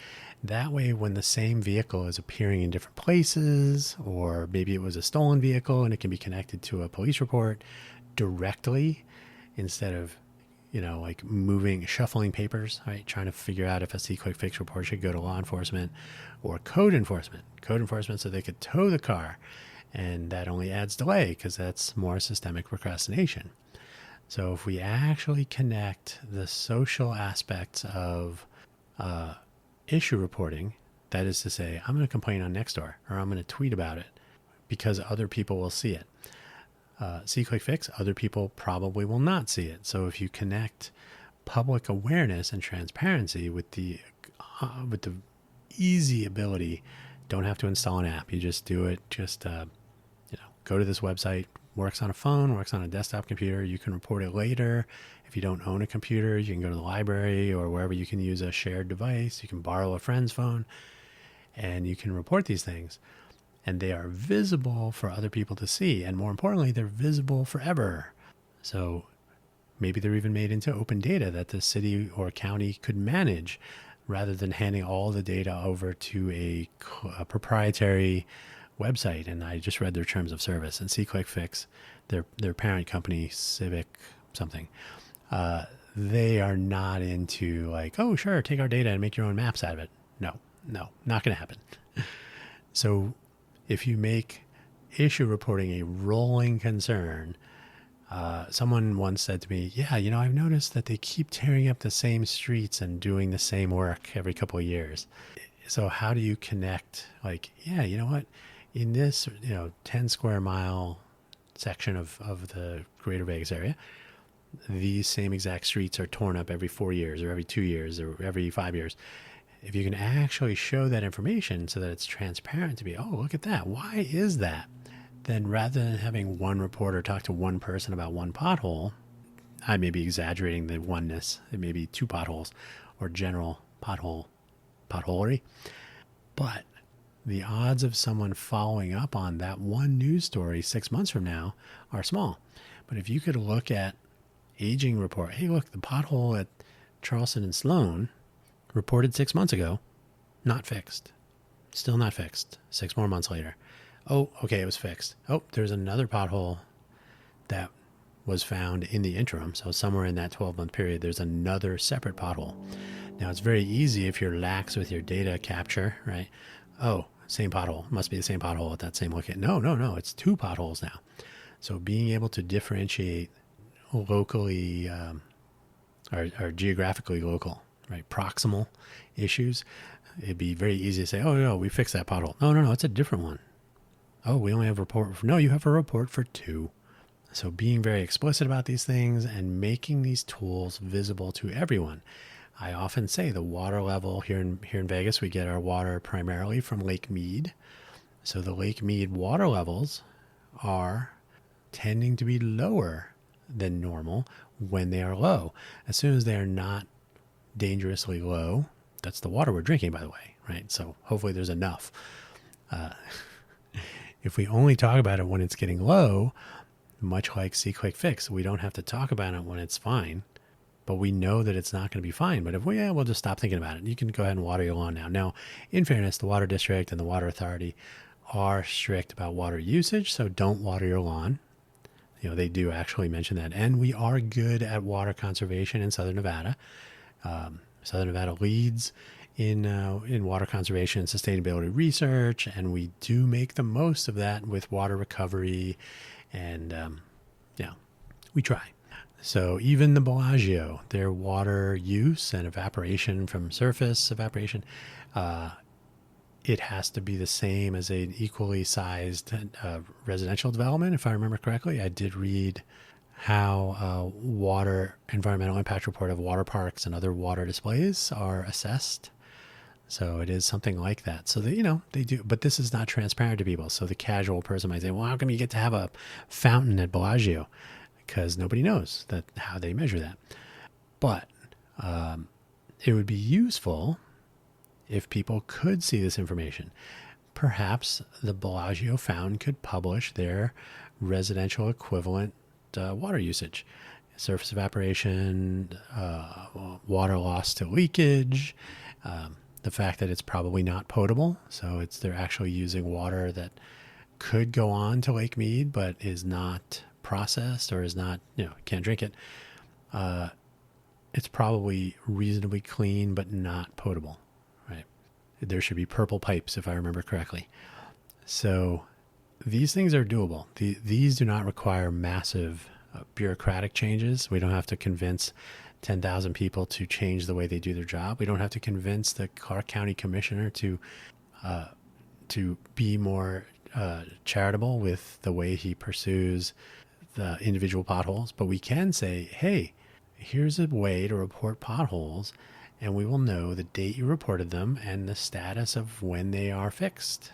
That way, when the same vehicle is appearing in different places, or maybe it was a stolen vehicle and it can be connected to a police report directly instead of, shuffling papers, right? Trying to figure out if a SeeQuickFix report should go to law enforcement or code enforcement so they could tow the car. And that only adds delay because that's more systemic procrastination. So if we actually connect the social aspects of issue reporting, that is to say, I'm going to complain on Nextdoor or I'm going to tweet about it because other people will see it. SeeQuickFix, other people probably will not see it. So if you connect public awareness and transparency with the easy ability, don't have to install an app. You just do it. Just go to this website. Works on a phone, works on a desktop computer. You can report it later. If you don't own a computer, you can go to the library or wherever you can use a shared device. You can borrow a friend's phone and you can report these things. And they are visible for other people to see. And more importantly, they're visible forever. So maybe they're even made into open data that the city or county could manage rather than handing all the data over to a proprietary website. And I just read their terms of service, and SeeQuickFix, their parent company, Civic something, they are not into like, oh, sure, take our data and make your own maps out of it. No, not going to happen. So if you make issue reporting a rolling concern, someone once said to me, yeah, I've noticed that they keep tearing up the same streets and doing the same work every couple of years. So how do you connect, like, yeah, you know what? In this, 10 square mile section of the greater Vegas area, these same exact streets are torn up every 4 years or every 2 years or every 5 years. If you can actually show that information so that it's transparent to be, oh, look at that. Why is that? Then rather than having one reporter talk to one person about one pothole, I may be exaggerating the oneness. It may be 2 potholes or general potholery. But the odds of someone following up on that one news story 6 months from now are small. But if you could look at aging report, hey, look, the pothole at Charleston and Sloan reported 6 months ago, not fixed. Still not fixed. 6 more months later. Oh, okay, it was fixed. Oh, there's another pothole that was found in the interim. So somewhere in that 12-month period, there's another separate pothole. Now, it's very easy if you're lax with your data capture, right? Oh, same pothole. Must be the same pothole at that same location. No. It's 2 potholes now. So being able to differentiate locally or geographically local, right? Proximal issues. It'd be very easy to say, oh, no, we fixed that pothole. No, it's a different one. Oh, we only have a report for, no, you have a report for 2. So being very explicit about these things and making these tools visible to everyone. I often say the water level here in Vegas, we get our water primarily from Lake Mead. So the Lake Mead water levels are tending to be lower than normal when they are low. As soon as they are not dangerously low, that's the water we're drinking, by the way, right? So hopefully there's enough. If we only talk about it when it's getting low, much like SeeQuickFix, we don't have to talk about it when it's fine. but we know that it's not going to be fine. But if we'll just stop thinking about it. You can go ahead and water your lawn now. Now, in fairness, the water district and the water authority are strict about water usage, so don't water your lawn. They do actually mention that. And we are good at water conservation in Southern Nevada. Southern Nevada leads in water conservation and sustainability research, and we do make the most of that with water recovery, and we try. So even the Bellagio, their water use and evaporation from surface evaporation, it has to be the same as an equally sized residential development, if I remember correctly. I did read how water environmental impact report of water parks and other water displays are assessed. So it is something like that. So they do, but this is not transparent to people. So the casual person might say, well, how come you get to have a fountain at Bellagio? Because nobody knows how they measure that. But it would be useful if people could see this information. Perhaps the Bellagio fountain could publish their residential equivalent water usage, surface evaporation, water loss to leakage, the fact that it's probably not potable. So they're actually using water that could go on to Lake Mead, but is not processed or is not, can't drink it. It's probably reasonably clean, but not potable. There should be purple pipes, if I remember correctly. So these things are doable. These do not require massive bureaucratic changes. We don't have to convince 10,000 people to change the way they do their job. We don't have to convince the Clark County Commissioner to be more charitable with the way he pursues the individual potholes. But we can say, hey, here's a way to report potholes, and we will know the date you reported them and the status of when they are fixed.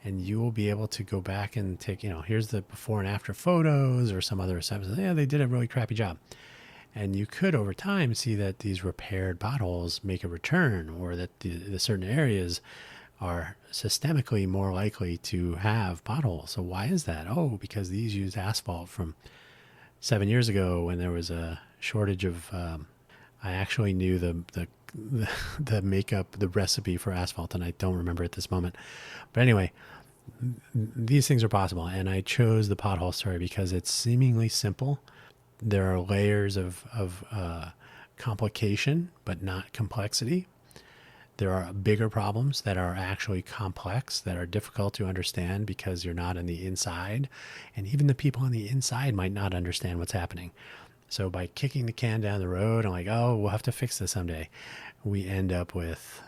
And you will be able to go back and take, here's the before and after photos or some other assessments. Yeah, they did a really crappy job. And you could, over time, see that these repaired potholes make a return, or that the certain areas are systemically more likely to have potholes. So why is that? Oh, because these used asphalt from 7 years ago when there was a shortage of, I actually knew the makeup, the recipe for asphalt, and I don't remember at this moment. But anyway, these things are possible. And I chose the pothole story because it's seemingly simple. There are layers of complication, but not complexity. There are bigger problems that are actually complex, that are difficult to understand because you're not on the inside. And even the people on the inside might not understand what's happening. So by kicking the can down the road and we'll have to fix this someday, we end up with,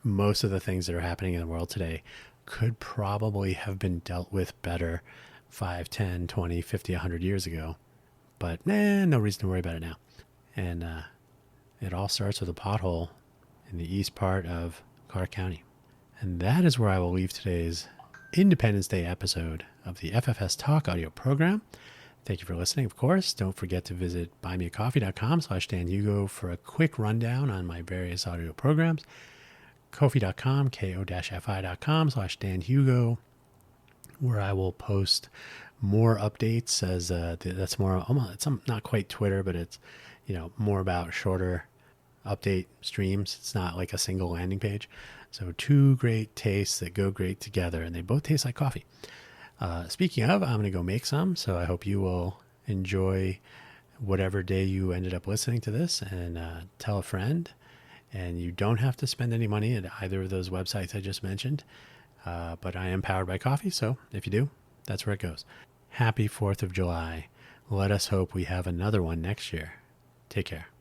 most of the things that are happening in the world today could probably have been dealt with better 5, 10, 20, 50, 100 years ago. But no reason to worry about it now. And it all starts with a pothole in the east part of Clark County. And that is where I will leave today's Independence Day episode of the FFS Talk audio program. Thank you for listening, of course. Don't forget to visit buymeacoffee.com/DanHugo for a quick rundown on my various audio programs. Ko-fi.com, ko-fi.com/DanHugo, where I will post more updates as that's more, it's not quite Twitter, but it's, more about shorter update streams. It's not like a single landing page. So 2 great tastes that go great together, and they both taste like coffee. Speaking of, I'm going to go make some, so I hope you will enjoy whatever day you ended up listening to this, and tell a friend. And you don't have to spend any money at either of those websites I just mentioned, but I am powered by coffee, so if you do, that's where it goes. Happy 4th of July. Let us hope we have another one next year. Take care.